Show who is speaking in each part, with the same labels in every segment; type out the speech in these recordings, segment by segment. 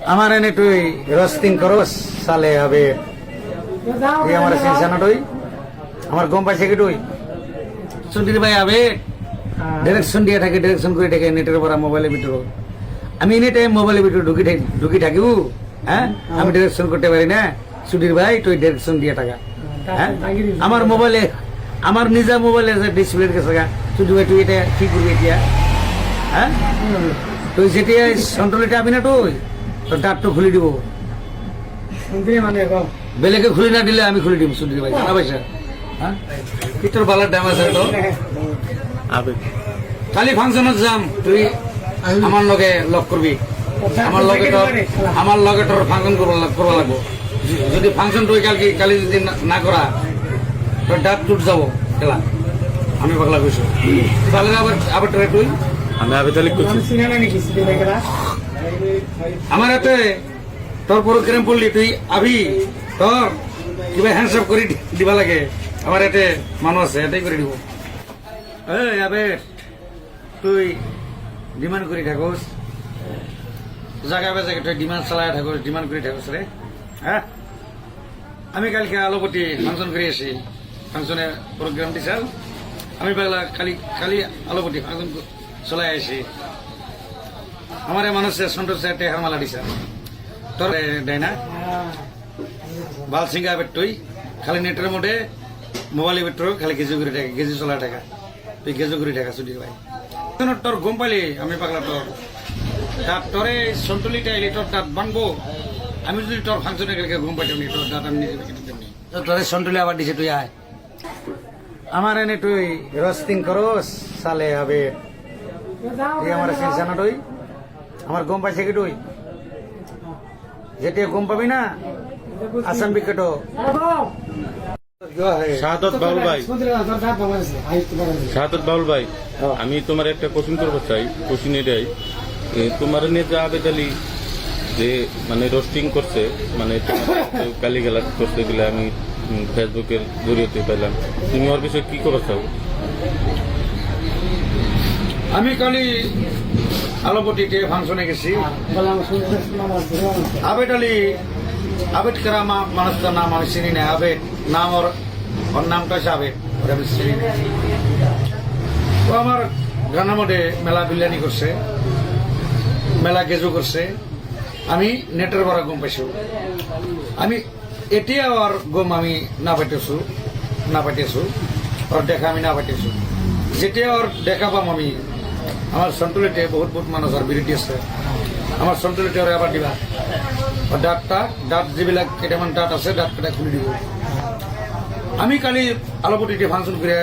Speaker 1: আমার এনে তুই রস্তিং করস সালে হবে তুই আমার সিনসানা তুই আমার গম পাইছে কি তুই সুন্দর ভাই হবে ডিরেকশন দিয়ে থাকে ডিরেকশন করে থাকে নেটের পর মোবাইলের ভিতরে আমি এনি টাইম মোবাইলের ভিতরে ঢুকি থাকিব হ্যাঁ আমি ডিরেকশন করতে পারি না সুধীর ভাই তুই ডিরেকশন দিয়ে থাকা হ্যাঁ আমার মোবাইলে আমার নিজা মোবাইলে ডিসপ্লে গেছে সুধীর ভাই তুই এটা কি করবি এতিয়া হ্যাঁ তুই যেতিয়া সন্ট্রোলটা আবি না তুই তোর দাঁতটা খুলে দিব বেলেগে খুলে না দিলে আমি খুলে দিব সুধীর ভাই জানা পাইছা হ্যাঁ কি তোর বালার দাম আছে তো কালি ফাংশনত যাম তুই আমার লগে লগ করবি আমার লগে তোর ফাংশন করবা লাগবো যদি ফাংশন তুই কালি যদি না করা তোর দাঁত টুট যাবো খেলা আমি পাগলা কইছো তাহলে আবার ট্রাই তুই
Speaker 2: আমি আবেদন করছি
Speaker 1: আমার হাতে তোর প্রোগ্রাম পড়লি তুই আবি তোর কিবা হ্যান্ডসাপ করে দিবা লাগে আমার এতে মানুষ আছে এটাই করে দিব এই আবে তুই ডিমান্ড করে থাকোস জায়গা বেজাকে তুই ডিমান্ড চালায় থাকোস ডিমান্ড করে থাকোস রে হ্যাঁ আমি কালকে আলোপতি ফাংশন করে আসি ফাংশনের প্রোগ্রাম দিছাল আমি পাগলা কালি আলোপতি ফাংশন চলাই আসি আমার মানুষের সন্তোষ টেহার মালা দিছা তোর দেয় না বাল সিঙ্গা তুই খালি নেটের মোটে মোবাইলের ভিতরে খালি গেজু করে থাকে গেজু চলা টাকা তুই গেজু করে টাকা সুধীর ভাই তোর গম পাইলি আমি পাগলা তোর দাঁত তোরে সন্তুলিটা এলি তোর দাঁত বানবো আমি যদি তোর ফাংশনে গম পাইতাম তোর দাঁত আমি নিজে তোরে সন্তুলি আবার দিছে তুই আয় আমার এনে তুই রস্তিং করস সালে হবে তুই আমার সিনসানা তুই আমার গম পাইছে কি তুই যেটা গম পাবি না আসাম বিকেট
Speaker 2: শাহাদত বাউল ভাই আমি তোমার একটা কোশ্চিন করবো চাই কোশ্চিন এটাই তোমার নিয়ে যা আবেদালি যে মানে রোস্টিং করছে মানে কালি গালাজ করছে গেলে আমি ফেসবুকের জড়িয়ে পেলাম তুমি ওর বিষয়ে কি করো চাও
Speaker 1: আমি কালি আলোপতিতে ফাংশনে গেছি আবেদ আলী আবেদ করা মানুষটার নাম আমি চিনি না আবেদ নাম ওর নামটা হচ্ছে আবেদ ওর আমি চিনি না ও আমার গ্রামের মধ্যে মেলা বিরিয়ানি করছে মেলা গেজু করছে আমি নেটের বড় গম পাইছো আমি এতিয়া ওর গম আমি না পাইতেছো ওর দেখা আমি না পাইতেছো যেতিয়া ওর দেখা পাম আমি আমার সন্তুলিতে বহুত মানুষ আর বিরতি আছে আমার সন্তুলিতে ওরা আবার দিবা দাঁত যিবিলাক কেইটামান দাঁত আছে দাঁত কেইটা খুলি দিব আমি কালি আলোপতিতে ফাংশন করে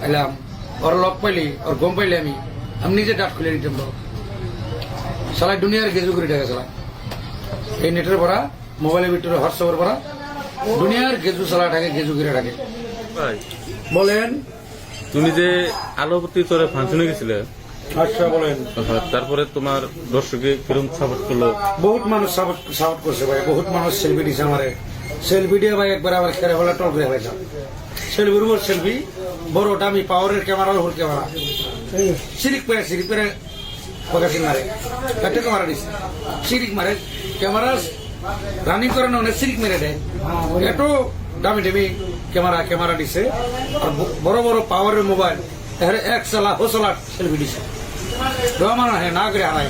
Speaker 1: এলাম ওর লগ পাইলি ওর গম পাইলে আমি নিজে দাঁত খুলে দিতাম সালাই দুনিয়ার গেজু করে থাকে সালা এই নেটের পড়া মোবাইলের ভিতরে হোয়াটসঅ্যাপের পড়া দুনিয়ার গেজু চালা থাকে গেজু করে থাকে বলেন
Speaker 2: তুমি যে আলোপতি তোরে ফাংশনে গেছিলে
Speaker 1: আচ্ছা বলেন
Speaker 2: তারপরে তোমার দর্শকে কিরকম সাপোর্ট করলো
Speaker 1: বহুত মানুষ সাপোর্ট করছে ভাই বহুত মানুষ সেলফি দিছে আমারে সেলফি দিয়ে ভাই একবার আবার খেলে বলে টল করে পাইছে সেলফির উপর সেলফি বড়টা আমি পাওয়ারের ক্যামেরা ওর ক্যামেরা সিরিক পেরে ফোকাসিং মারে একটা ক্যামেরা দিছে সিরিক মারে ক্যামেরা রানিং করে না সিরিক মেরে দেয় এত দামি দামি ক্যামেরা দিছে আর বড় বড় পাওয়ারের মোবাইল এক সালা হোসলা সেলফি দিছে মানুষ না করে হারায়